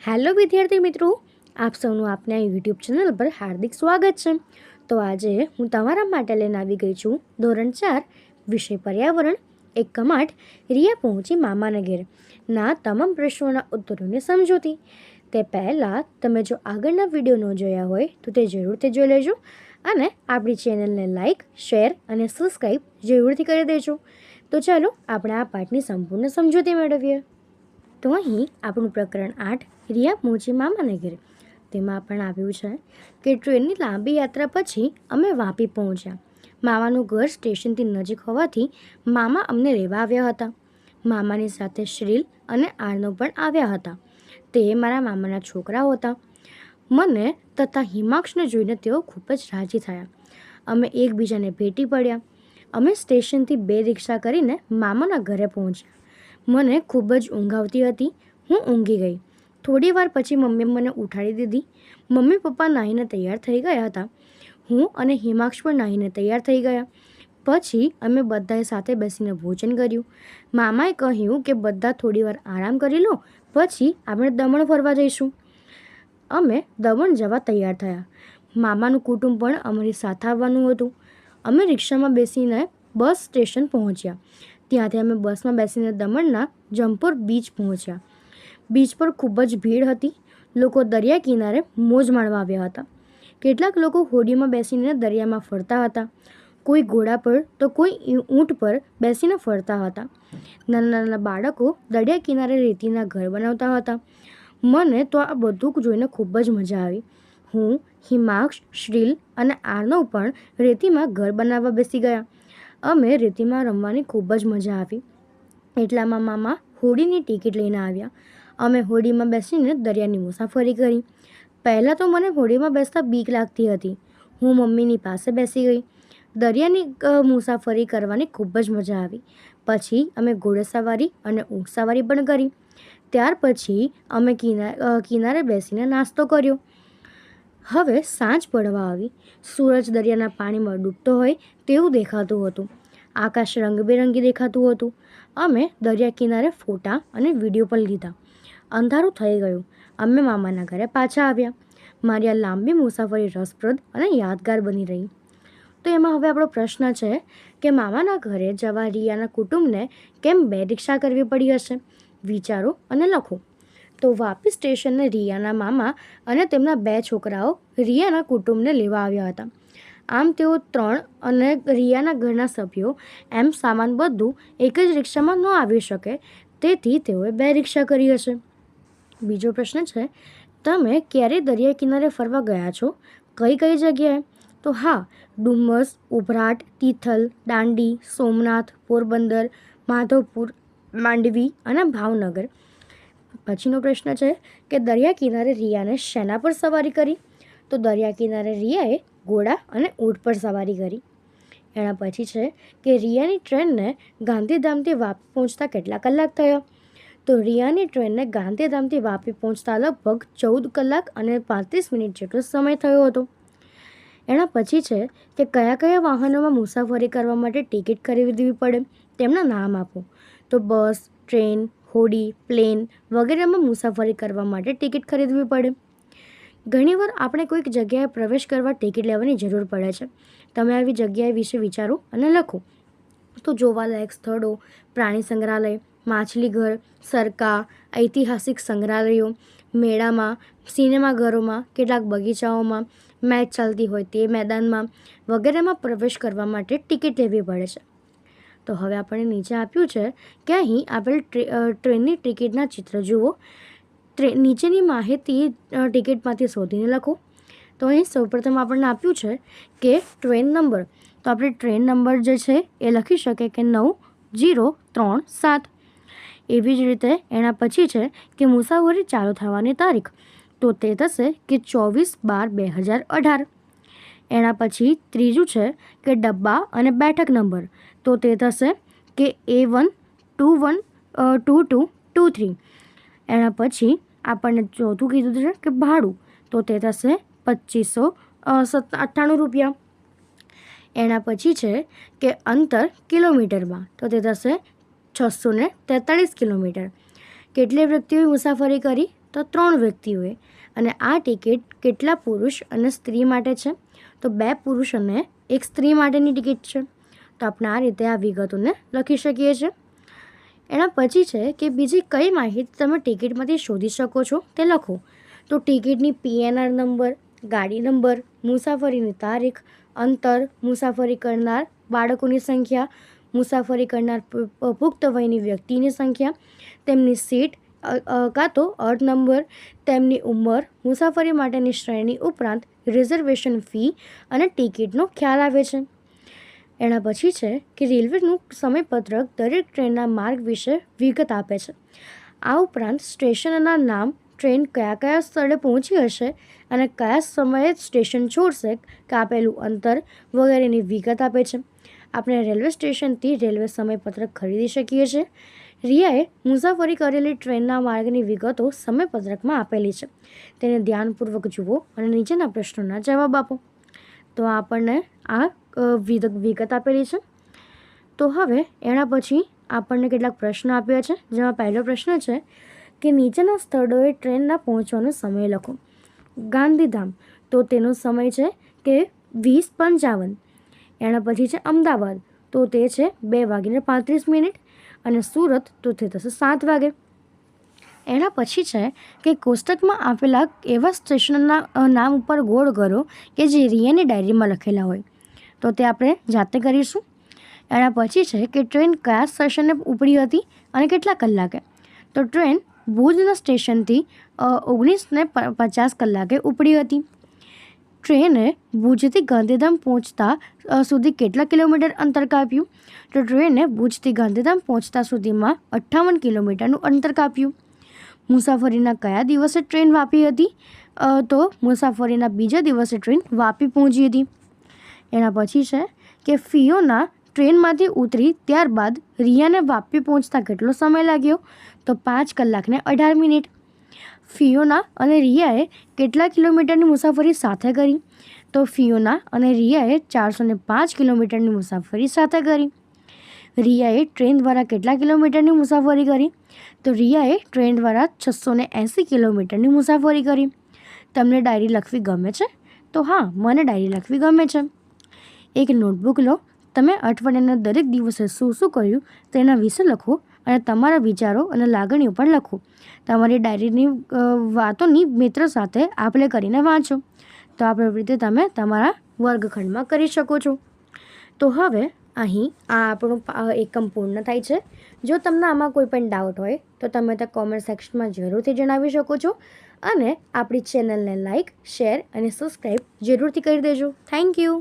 Hello વિદ્યાર્થી મિત્રો, આપ સૌનું આપના યુટ્યુબ ચેનલ પર હાર્દિક સ્વાગત છે. તો આજે હું તમારા માટે લઈને આવી ગઈ છું ધોરણ 4 વિષય પર્યાવરણ એકમ 8 રિયા પહોંચી મામાના ઘેર ના તમામ પ્રશ્નોના ઉત્તરોની સમજૂતી. તે પહેલાં તમે જો આગળના વિડીયો ન જોયા હોય તો તે જરૂરથી જોઈ લેજો અને આપણી ચેનલને લાઇક, શેર અને સબસ્ક્રાઈબ જરૂરથી કરી દેજો. તો ચાલો આપણે આ પાઠની સંપૂર્ણ સમજૂતી મેળવીએ. તો અહીં આપણું પ્રકરણ 8 રિયા પહોંચી મામાના ઘેર. તેમાં આપણને આપ્યું છે કે ટ્રેનની લાંબી યાત્રા પછી અમે વાપી પહોંચ્યા. મામાનું ઘર સ્ટેશનથી નજીક હોવાથી મામા અમને લેવા આવ્યા હતા. મામાની સાથે શ્રીલ અને આર્નવ પણ આવ્યા હતા. તે મારા મામાના છોકરાઓ હતા. મને તથા હિમાંક્ષને જોઈને તેઓ ખૂબ જ રાજી થયા. અમે એકબીજાને ભેટી પડ્યા. અમે સ્ટેશનથી 2 રિક્ષા કરીને મામાના ઘરે પહોંચ્યા. મને ખૂબ જ ઊંઘ આવતી હતી. હું ઊંઘી ગઈ. થોડી વાર પછી મમ્મીએ મને ઉઠાડી દીધી. મમ્મી પપ્પા નાહીને તૈયાર થઈ ગયા હતા. હું અને હિમાંક્ષ પણ નાહીને તૈયાર થઈ ગયા. પછી અમે બધાએ સાથે બેસીને ભોજન કર્યું. મામાએ કહ્યું કે બધા થોડી વાર આરામ કરી લો, પછી આપણે દમણ ફરવા જઈશું. અમે દમણ જવા તૈયાર થયા. મામાનું કુટુંબ પણ અમારી સાથે આવવાનું હતું. અમે રિક્ષામાં બેસીને બસ સ્ટેશન પહોંચ્યા. ત્યાંથી અમે બસમાં બેસીને દમણના જંપોર બીચ પહોંચ્યા. બીચ પર ખૂબ જ ભીડ હતી. લોકો દરિયા કિનારે મોજ માણવા આવ્યા હતા. કેટલાક લોકો હોડીમાં બેસીને દરિયામાં ફરતા હતા. કોઈ ઘોડા પર તો કોઈ ઊંટ પર બેસીને ફરતા હતા. નાના નાના બાળકો દરિયા કિનારે રેતીના ઘર બનાવતા હતા. મને તો આ બધું જોઈને ખૂબ જ મજા આવી. હું, હિમાંક્ષ, શ્રીલ અને આર્નવ પણ રેતીમાં ઘર બનાવવા બેસી ગયા. અમે રેતીમાં રમવાની ખૂબ જ મજા આવી. એટલામાં મામા હોડીની ટિકિટ લઈને આવ્યા. અમે હોડીમાં બેસીને દરિયાની મુસાફરી કરી. પહેલાં તો મને હોડીમાં બેસતા બીક લાગતી હતી. હું મમ્મીની પાસે બેસી ગઈ. દરિયાની મુસાફરી કરવાની ખૂબ જ મજા આવી. પછી અમે ઘોડેસવારી અને ઊંટ સવારી પણ કરી. ત્યાર પછી અમે કિનારે બેસીને નાસ્તો કર્યો. હવે સાંજ પડવા આવી. સૂરજ દરિયાના પાણીમાં ડૂબતો હોય તેવું દેખાતું હતું. આકાશ રંગબેરંગી દેખાતું હતું. અમે દરિયા કિનારે ફોટા અને વિડીયો પણ લીધા. અંધારું થઈ ગયું. અમે મામાના ઘરે પાછા આવ્યા. મારી આ લાંબી મુસાફરી રસપ્રદ અને યાદગાર બની રહી. તો એમાં હવે આપણો પ્રશ્ન છે કે મામાના ઘરે જવા રિયાના કુટુંબને કેમ 2 રિક્ષા કરવી પડી હશે? વિચારો અને લખો. તો વાપી સ્ટેશને રિયાના મામા અને તેમના 2 છોકરાઓ રિયાના કુટુંબને લેવા આવ્યા હતા. આમ તેઓ 3 અને રિયાના ઘરના સભ્યો એમ સામાન બધું એક જ રિક્ષામાં ન આવી શકે, તેથી તેઓએ 2 રિક્ષા કરી હશે. બીજો પ્રશ્ન છે, તમે ક્યારે દરિયા કિનારે ફરવા ગયા છો? કઈ કઈ જગ્યાએ? તો હા, ડુમસ, ઉભરાટ, તિથલ, દાંડી, સોમનાથ, પોરબંદર, માધવપુર, માંડવી અને ભાવનગર. પછીનો પ્રશ્ન છે કે દરિયા કિનારે રિયાને શેના પર સવારી કરી? તો દરિયા કિનારે રિયાએ ઘોડા અને ઊંટ પર સવારી કરી. એના પછી છે કે રિયાની ટ્રેનને ગાંધીધામથી વાપી પહોંચતા કેટલા કલાક થયા? તો રિયાની ટ્રેનને ગાંધીધામથી વાપી પહોંચતા લગભગ 14 કલાક અને 35 મિનિટ જેટલો સમય થયો હતો. એના પછી છે કે કયા કયા વાહનોમાં મુસાફરી કરવા માટે ટિકિટ ખરીદવી પડે, તેમના નામ આપો. તો બસ, ટ્રેન, હોડી, પ્લેન વગેરેમાં મુસાફરી કરવા માટે ટિકિટ ખરીદવી પડે. ઘણીવાર આપણે કોઈક જગ્યાએ પ્રવેશ કરવા ટિકિટ લેવાની જરૂર પડે છે. તમે આવી જગ્યાએ વિશે વિચારો અને લખો. તો જોવાલાયક સ્થળો, પ્રાણી સંગ્રહાલય, માછલીઘર, સરકા, ઐતિહાસિક સંગ્રહાલયો, મેળામાં, સિનેમાઘરોમાં, કેટલાક બગીચાઓમાં, મેચ ચાલતી હોય તે મેદાનમાં વગેરેમાં પ્રવેશ કરવા માટે ટિકિટ લેવી પડે છે. તો હવે આપણને નીચે આપ્યું છે કે અહીં આપેલ ટ્રેનની ટિકિટના ચિત્ર જુઓ. નીચેની માહિતી ટિકિટમાંથી શોધીને લખો. તો અહીં સૌપ્રથમ આપણને આપ્યું છે કે ટ્રેન નંબર. તો આપણે ટ્રેન નંબર જે છે એ લખી શકીએ કે 9037. એવી જ રીતે એના પછી છે કે મુસાફરી ચાલુ થવાની તારીખ. તો તે થશે કે 24/12/2018. એના પછી ત્રીજું છે કે ડબ્બા અને બેઠક નંબર. તો તે થશે કે A1 21 22 23. એના પછી આપણને ચોથું કીધું છે કે ભાડું. તો તે થશે 2598 રૂપિયા. એના પછી છે કે અંતર કિલોમીટરમાં. તો તે થશે 643 કિલોમીટર. કેટલી વ્યક્તિઓએ મુસાફરી કરી? તો તો 3 વ્યક્તિઓએ. અને આ ટિકિટ કેટલા પુરુષ અને સ્ત્રી માટે છે? તો 2 પુરુષ અને 1 સ્ત્રી માટેની ટિકિટ છે. તો આપણે આ રીતે આ વિગતોને લખી શકીએ છીએ. એના પછી છે કે બીજી કઈ માહિતી તમે ટિકિટમાંથી શોધી શકો છો તે લખો. તો ટિકિટની PNR નંબર, ગાડી નંબર, મુસાફરીની તારીખ, અંતર, મુસાફરી કરનાર બાળકોની સંખ્યા, મુસાફરી કરનાર પુખ્ત વયની વ્યક્તિની સંખ્યા, તેમની સીટ કાં તો અર્ધ નંબર, તેમની ઉંમર, મુસાફરી માટેની શ્રેણી ઉપરાંત રિઝર્વેશન ફી અને ટિકિટનો ખ્યાલ આવે છે. એના પછી છે કે રેલવેનું સમયપત્રક દરેક ટ્રેનના માર્ગ વિશે વિગત આપે છે. આ ઉપરાંત સ્ટેશનના નામ, ટ્રેન કયા કયા સ્થળે પહોંચી હશે અને કયા સમયે સ્ટેશન છોડશે, કાપેલું અંતર વગેરેની વિગત આપે છે. આપણે રેલવે સ્ટેશનથી રેલવે સમયપત્રક ખરીદી શકીએ છીએ. રિયાએ મુસાફરી કરેલી ટ્રેનના માર્ગની વિગતો સમયપત્રકમાં આપેલી છે. તેને ધ્યાનપૂર્વક જુઓ અને નીચેના પ્રશ્નોના જવાબ આપો. તો આપણને આ વિગત આપેલી છે. તો હવે એના પછી આપણને કેટલાક પ્રશ્ન આપ્યા છે, જેમાં પહેલો પ્રશ્ન છે કે નીચેના સ્થળોએ ટ્રેનના પહોંચવાનો સમય લખો. ગાંધીધામ, તો તેનો સમય છે કે 20:55. એના પછી છે અમદાવાદ, તો તે છે 2:35 અને સુરત, તો તે થશે 7 વાગે. એના પછી છે કે કોષ્ટકમાં આપેલા એવા સ્ટેશનના નામ ઉપર ગોળ કરો કે જે રિયાની ડાયરીમાં લખેલા હોય. તો તે આપણે જાતે કરીશું. એના પછી છે કે ટ્રેન કયા સ્ટેશને ઉપડી હતી અને કેટલા કલાકે? તો ટ્રેન ભુજના સ્ટેશનથી 19:50 કલાકે ઉપડી હતી. ટ્રેને ભુજથી ગાંધીધામ પહોંચતા સુધી કેટલા કિલોમીટર અંતર કાપ્યું? તો ટ્રેને ભુજથી ગાંધીધામ પહોંચતા સુધીમાં 58 કિલોમીટરનું અંતર કાપ્યું. મુસાફરીના કયા દિવસે ટ્રેન વાપી હતી? તો મુસાફરીના બીજા દિવસે ટ્રેન વાપી પહોંચી હતી. એના પછી છે કે ફિયોના ટ્રેનમાંથી ઉતરી ત્યારબાદ રિયાને વાપી પહોંચતા કેટલો સમય લાગ્યો? તો 5 કલાકને 18 મિનિટ. ફિયોના અને રિયાએ કેટલા કિલોમીટરની મુસાફરી સાથે કરી? તો ફિયોના અને રિયાએ 405 કિલોમીટરની મુસાફરી સાથે કરી. રિયાએ ટ્રેન દ્વારા કેટલા કિલોમીટરની મુસાફરી કરી? તો રિયાએ ટ્રેન દ્વારા 680 કિલોમીટરની મુસાફરી કરી. તમને ડાયરી લખવી ગમે છે? તો હા, મને ડાયરી લખવી ગમે છે. એક નોટબુક લો. તમે અઠવાડિયાના દરેક દિવસે શું શું કર્યું તેના વિશે લખો અને તમારા વિચારો અને લાગણીઓ પણ લખો. તમારી ડાયરીની વાતોની મિત્ર સાથે આપ-લે કરીને વાંચો. તો આ પ્રવૃત્તિ તમે તમારા વર્ગખંડમાં કરી શકો છો. તો હવે અહીં આ આપણું એકમ પૂર્ણ થાય છે. જો તમને આમાં કોઈ પણ ડાઉટ હોય તો તમે તે કોમેન્ટ સેક્શનમાં જરૂરથી જણાવી શકો છો. અને આપણી ચેનલને લાઇક, શેર અને સબસ્ક્રાઈબ જરૂરથી કરી દેજો. Thank you.